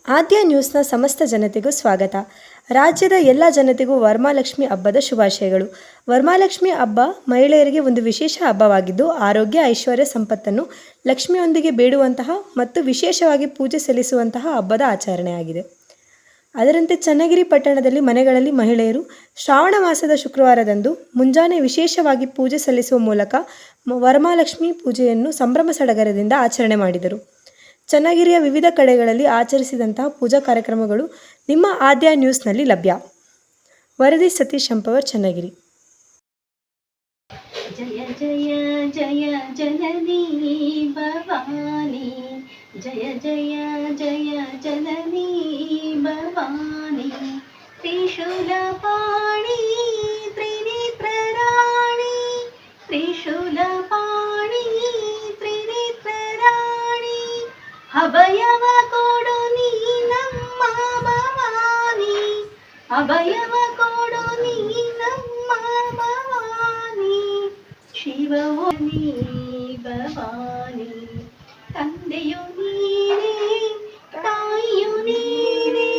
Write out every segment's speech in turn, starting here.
ಆದ್ಯ ನ್ಯೂಸ್ನ ಸಮಸ್ತ ಜನತೆಗೂ ಸ್ವಾಗತ. ರಾಜ್ಯದ ಎಲ್ಲ ಜನತೆಗೂ ವರಮಹಾಲಕ್ಷ್ಮಿ ಹಬ್ಬದ ಶುಭಾಶಯಗಳು. ವರಮಹಾಲಕ್ಷ್ಮಿ ಹಬ್ಬ ಮಹಿಳೆಯರಿಗೆ ಒಂದು ವಿಶೇಷ ಹಬ್ಬವಾಗಿದ್ದು, ಆರೋಗ್ಯ, ಐಶ್ವರ್ಯ, ಸಂಪತ್ತನ್ನು ಲಕ್ಷ್ಮಿಯೊಂದಿಗೆ ಬೇಡುವಂತಹ ಮತ್ತು ವಿಶೇಷವಾಗಿ ಪೂಜೆ ಸಲ್ಲಿಸುವಂತಹ ಹಬ್ಬದ ಆಚರಣೆಯಾಗಿದೆ. ಅದರಂತೆ ಚನ್ನಗಿರಿ ಪಟ್ಟಣದಲ್ಲಿ ಮನೆಗಳಲ್ಲಿ ಮಹಿಳೆಯರು ಶ್ರಾವಣ ಮಾಸದ ಶುಕ್ರವಾರದಂದು ಮುಂಜಾನೆ ವಿಶೇಷವಾಗಿ ಪೂಜೆ ಸಲ್ಲಿಸುವ ಮೂಲಕ ವರಮಹಾಲಕ್ಷ್ಮಿ ಪೂಜೆಯನ್ನು ಸಂಭ್ರಮ ಸಡಗರದಿಂದ ಆಚರಣೆ ಮಾಡಿದರು. ಚನ್ನಗಿರಿಯ ವಿವಿಧ ಕಡೆಗಳಲ್ಲಿ ಆಚರಿಸಿದಂತಹ ಪೂಜಾ ಕಾರ್ಯಕ್ರಮಗಳು ನಿಮ್ಮ ಆದ್ಯ ನ್ಯೂಸ್ನಲ್ಲಿ ಲಭ್ಯ. ವರದಿ ಸತೀಶ್ ಶಂಪವರ್, ಚನ್ನಗಿರಿ. ಜಯ ಜಯ ಜಯ ಜನನಿ ಭವಾನಿ, ಜಯ ಜಯ ಜಯ ಜನನಿ ಭವಾನಿ, ತ್ರಿಶೂಲಪಾಣಿ ತ್ರಿನೇತ್ರ ರಾಣಿ, ತ್ರಿಶೂಲಪಾಣಿ ತ್ರಿನೇತ್ರ ರಾಣಿ, ಅಭಯವ ಕೊಡು ನೀ ನಮ್ಮ ಭವಾನಿ, ಅಭಯವ ಕೊಡು ನೀ ನಮ್ಮ ಭವಾನಿ, ಶಿವವೋ ನೀ ಭವಾನಿ, ತಂದೆಯು ನೀನೇ ತಾಯಿಯು ನೀನೇ,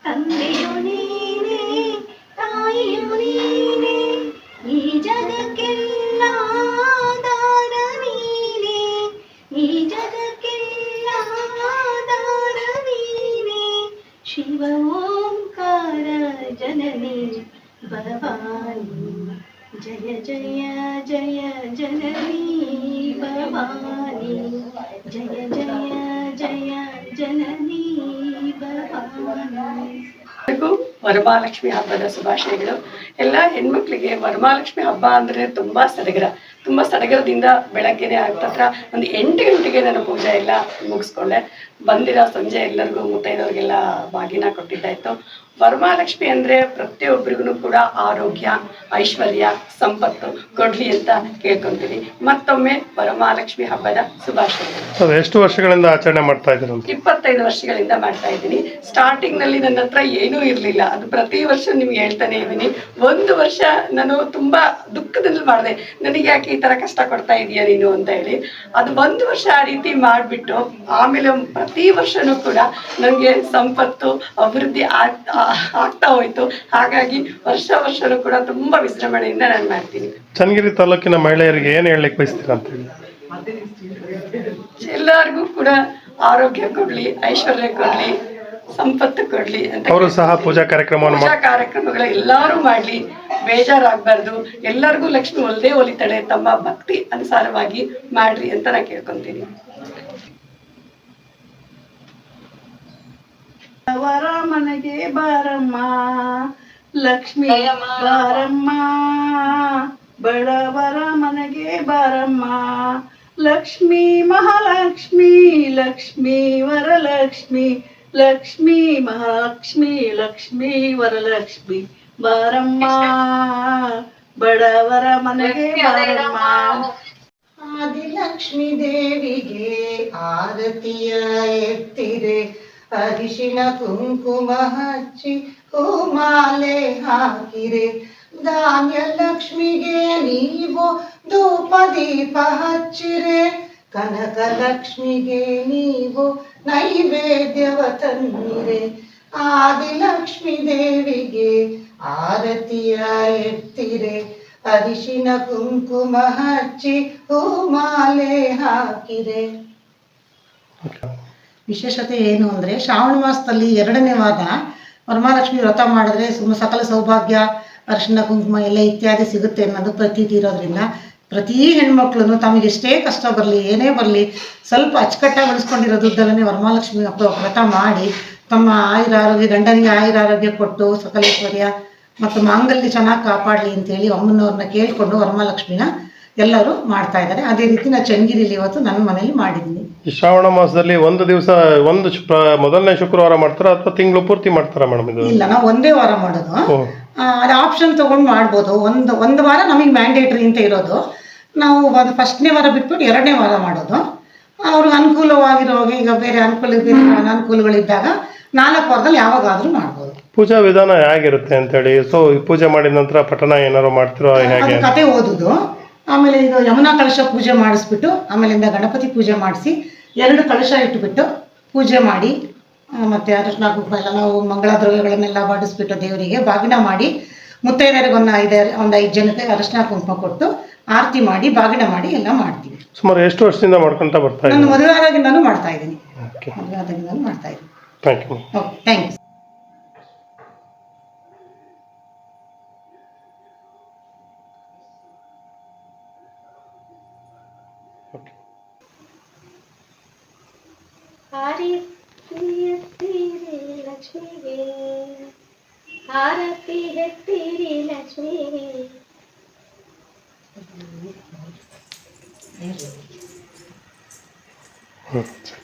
ತಂದೆಯು ನೀನೇ ತಾಯಿಯು ನೀನೇ, ಈ ಜಗಕ್ಕೆಲ್ಲ ಆಧಾರ ನೀನೇ, ಈ ಜಗಕ್ಕೆಲ್ಲ ಆಧಾರ ನೀನೇ, ಶಿವ ಓಂಕಾರ ಜನನಿ ಭವಾನಿ, ಜಯ ಜಯ ಜಯ ಜನನಿ ಭವಾನಿ, ಜಯ ಜಯ ಜಯ ಜನನಿ ಭವಾನಿ. ವರಮಹಾಲಕ್ಷ್ಮಿ ಹಬ್ಬದ ಶುಭಾಶಯಗಳು. ಎಲ್ಲ ಹೆಣ್ಮಕ್ಳಿಗೆ ವರಮಹಾಲಕ್ಷ್ಮಿ ಹಬ್ಬ ಅಂದರೆ ತುಂಬ ಸಡಗರದಿಂದ ಬೆಳಗ್ಗೆನೆ ಆಗ್ತತ್ರ ಒಂದು 8 ಗಂಟೆಗೆ ನಾನು ಪೂಜೆ ಎಲ್ಲ ಮುಗಿಸ್ಕೊಂಡೆ. ಬಂದಿರೋ ಸಂಜೆ ಎಲ್ಲರಿಗೂ ಮುತ್ತೈದವ್ರಿಗೆಲ್ಲ ಬಾಗಿನ ಕೊಟ್ಟಿದ್ದಾಯಿತು. ವರಮಹಾಲಕ್ಷ್ಮಿ ಅಂದರೆ ಪ್ರತಿಯೊಬ್ಬರಿಗೂ ಕೂಡ ಆರೋಗ್ಯ, ಐಶ್ವರ್ಯ, ಸಂಪತ್ತು ಕೊಡ್ಲಿ ಅಂತ ಕೇಳ್ಕೊತೀನಿ. ಮತ್ತೊಮ್ಮೆ ವರಮಹಾಲಕ್ಷ್ಮಿ ಹಬ್ಬದ ಶುಭಾಶಯಗಳು. ಎಷ್ಟು ವರ್ಷಗಳಿಂದ ಆಚರಣೆ ಮಾಡ್ತಾ ಇದ್ದೀರಾ? 25 ವರ್ಷಗಳಿಂದ ಮಾಡ್ತಾ ಇದ್ದೀನಿ. ಸ್ಟಾರ್ಟಿಂಗ್ನಲ್ಲಿ ನನ್ನ ಹತ್ರ ಏನೂ ಇರಲಿಲ್ಲ. ಅದು ಪ್ರತಿ ವರ್ಷ ನಿಮ್ಗೆ ಹೇಳ್ತಾನೆ ಇದ್ದೀನಿ. ಒಂದು ವರ್ಷ ನಾನು ತುಂಬ ದುಃಖದಲ್ಲಿ ಮಾಡಿದೆ, ನನಗೆ ಯಾಕೆ ಈ ಥರ ಕಷ್ಟ ಕೊಡ್ತಾ ಇದೀಯ ನೀನು ಅಂತ ಹೇಳಿ. ಅದು ಒಂದು ವರ್ಷ ಆ ರೀತಿ ಮಾಡಿಬಿಟ್ಟು ಆಮೇಲೆ ಪ್ರತಿ ವರ್ಷನೂ ಕೂಡ ನನಗೆ ಸಂಪತ್ತು ಅಭಿವೃದ್ಧಿ ಆಗ್ತಾ ಹೋಯ್ತು. ಹಾಗಾಗಿ ವರ್ಷನೂ ಕೂಡ ತುಂಬ ವಿಜೃಂಭಣೆಯಿಂದ ನಾನು ಮಾಡ್ತೀನಿ. ಚನ್ನಗಿರಿ ತಾಲೂಕಿನ ಮಹಿಳೆಯರಿಗೆ ಏನು ಹೇಳಲಿಕ್ಕೆ ಬಯಸ್ತೀರಾ ಅಂತ ಹೇಳಿ? ಎಲ್ಲರಿಗೂ ಕೂಡ ಆರೋಗ್ಯ ಕೊಡ್ಲಿ, ಐಶ್ವರ್ಯ ಕೊಡ್ಲಿ, ಸಂಪತ್ತು ಕೊಡ್ಲಿ ಅಂತ ಅವರು ಸಹ ಪೂಜಾ ಕಾರ್ಯಕ್ರಮಗಳು ಎಲ್ಲರೂ ಮಾಡ್ಲಿ, ಬೇಜಾರಾಗಬಾರ್ದು. ಎಲ್ಲರಿಗೂ ಲಕ್ಷ್ಮಿ ಒಲಿತಾಳೆ, ತಮ್ಮ ಭಕ್ತಿ ಅನುಸಾರವಾಗಿ ಮಾಡ್ರಿ ಅಂತ ನಾನು ಕೇಳ್ಕೊಂತೀನಿ. ವರ ಮನೆಗೆ ಬಾರಮ್ಮ ಲಕ್ಷ್ಮಿ ಬಾರಮ್ಮ, ಬಡವರ ಮನೆಗೆ ಬಾರಮ್ಮ ಲಕ್ಷ್ಮಿ ಮಹಾಲಕ್ಷ್ಮಿ, ಲಕ್ಷ್ಮಿ ವರಲಕ್ಷ್ಮಿ, ಲಕ್ಷ್ಮಿ ಮಹಾಲಕ್ಷ್ಮಿ, ಲಕ್ಷ್ಮಿ ವರಲಕ್ಷ್ಮಿ ಬಾರಮ್ಮ, ಬಡವರ ಮನೆಗೆ ಬಾರಮ್ಮ. ಆದಿಲಕ್ಷ್ಮಿ ದೇವಿಗೆ ಆರತಿಯ ಎತ್ತಿರೆ, ಅರಿಶಿಣ ಕುಂಕುಮ ಹಚ್ಚಿ ಹೂಮಾಲೆ ಹಾಕಿರೆ, ಧಾನ್ಯ ಲಕ್ಷ್ಮಿಗೆ ನೀವು ಧೂಪ ದೀಪ ಹಚ್ಚಿರೆ, ಕನಕ ಲಕ್ಷ್ಮಿಗೆ ನೀವು ನೈವೇದ್ಯವ ತನ್ನಿರೆ, ಆದಿಲಕ್ಷ್ಮಿ ದೇವಿಗೆ ಆರತಿಯ ಎತ್ತಿರೆ, ಅರಿಶಿಣ ಕುಂಕುಮ ಹಚ್ಚಿ ಹೂಮಾಲೆ ಹಾಕಿರೆ. ವಿಶೇಷತೆ ಏನು ಅಂದರೆ, ಶ್ರಾವಣ ಮಾಸದಲ್ಲಿ 2ನೇ ವಾರ ವರಮಹಾಲಕ್ಷ್ಮಿ ವ್ರತ ಮಾಡಿದ್ರೆ ಸಕಲ ಸೌಭಾಗ್ಯ, ಅರಿಶಿಣ ಕುಂಕುಮ ಎಲ್ಲ ಇತ್ಯಾದಿ ಸಿಗುತ್ತೆ ಅನ್ನೋದು ಪ್ರತೀತಿ ಇರೋದ್ರಿಂದ ಪ್ರತಿ ಹೆಣ್ಮಕ್ಳು ತಮಗೆಷ್ಟೇ ಕಷ್ಟ ಬರಲಿ, ಏನೇ ಬರಲಿ, ಸ್ವಲ್ಪ ಅಚ್ಚುಕಟ್ಟಾಗಿ ಉಳಿಸ್ಕೊಂಡಿರೋ ದುಡ್ಡಲ್ಲೇ ವರಮಹಾಲಕ್ಷ್ಮಿ ವ್ರತ ಮಾಡಿ ತಮ್ಮ ಆರೋಗ್ಯ, ಗಂಡನಿಗೆ ಆರೋಗ್ಯ ಕೊಟ್ಟು ಸಕಲೇಶ್ವರ್ಯ ಮತ್ತು ಮಾಂಗಲ್ಯ ಚೆನ್ನಾಗಿ ಕಾಪಾಡಲಿ ಅಂತೇಳಿ ಅಮ್ಮನವ್ರನ್ನ ಕೇಳಿಕೊಂಡು ವರಮಹಾಲಕ್ಷ್ಮಿನ ಎಲ್ಲರೂ ಮಾಡ್ತಾ ಇದ್ದಾರೆ. ಅದೇ ರೀತಿ ನಾನು ಚನ್ನಗಿರಿಲಿ ಇವತ್ತು ನನ್ನ ಮನೇಲಿ ಮಾಡಿದ್ದೀನಿ. ಈ ಶ್ರಾವಣ ಮಾಸದಲ್ಲಿ ಒಂದು ದಿವಸ ಮೊದಲನೇ ಶುಕ್ರವಾರ ಮಾಡ್ತಾರಾ ಅಥವಾ ತಿಂಗಳು ಪೂರ್ತಿ ಮಾಡ್ತಾರಾ ಮೇಡಮ್? ಇದು ಇಲ್ಲ, ನಾವು ಒಂದೇ ವಾರ ಮಾಡೋದು. ಅದು ಆಪ್ಷನ್ ತಗೊಂಡು ಮಾಡ್ಬೋದು. ಒಂದು ವಾರ ನಮಗೆ ಮ್ಯಾಂಡೇಟ್ರಿ ಅಂತ ಇರೋದು. ನಾವು ಒಂದು 1ನೇ ವಾರ ಬಿಟ್ಬಿಟ್ಟು 2ನೇ ವಾರ ಮಾಡೋದು. ಅವ್ರಿಗೆ ಅನುಕೂಲವಾಗಿರೋವಾಗ, ಈಗ ಬೇರೆ ಅನುಕೂಲಗಳಿದ್ದಾಗ 4 ವಾರದಲ್ಲಿ ಯಾವಾಗಾದ್ರೂ ಮಾಡ್ಬೋದು. ಪೂಜಾ ವಿಧಾನ ಹೇಗಿರುತ್ತೆ ಅಂತೇಳಿ, ಸೊ ಪೂಜೆ ಮಾಡಿದ ನಂತರ ಪಠಣ ಏನಾರು ಮಾಡ್ತಿರೋ ಹೇಗೆ? ಕತೆ ಓದುದು, ಆಮೇಲೆ ಇದು ಯಮುನಾ ಕಲಶ ಪೂಜೆ ಮಾಡಿಸ್ಬಿಟ್ಟು ಆಮೇಲಿಂದ ಗಣಪತಿ ಪೂಜೆ ಮಾಡಿಸಿ 2 ಕಲಶ ಇಟ್ಟುಬಿಟ್ಟು ಪೂಜೆ ಮಾಡಿ ಮತ್ತು ಅರಿಶಿನ ಕುಂಕುಮ ಎಲ್ಲ ನಾವು ಮಂಗಳ ದ್ರವ್ಯಗಳನ್ನೆಲ್ಲ ಬಡಿಸ್ಬಿಟ್ಟು ದೇವರಿಗೆ ಬಾಗಿನ ಮಾಡಿ ಮುತ್ತೈದರಿಗೆ ಒಂದು 5 ಜನಕ್ಕೆ ಅರಿಶಿನ ಕುಂಕುಮ ಕೊಟ್ಟು ಆರತಿ ಮಾಡಿ ಬಾಗಿನ ಮಾಡಿ ಎಲ್ಲ ಮಾಡ್ತೀವಿ. ಸುಮಾರು ಎಷ್ಟು ವರ್ಷದಿಂದ ಮಾಡ್ಕೊಂತ ಬರ್ತಾ ನಾನು ಇದ್ದೀನಿ? ಮದುವೆ ಆದಾಗಿಂದನೂ ಮಾಡ್ತಾ ಇದ್ದೀನಿ. ಓಕೆ, ಮದುವೆ ಆದಾಗಿಂದನೂ ಮಾಡ್ತಾ ಇದ್ದೀನಿ. Thank you. Okay, thanks. Okay. ಆರತಿ ಎತ್ತಿರಿ ಲಕ್ಷ್ಮಿಗೆ, ಆರತಿ ಎತ್ತಿರಿ ಲಕ್ಷ್ಮಿಗೆ. ಹ್ಞೂ ಸರಿ.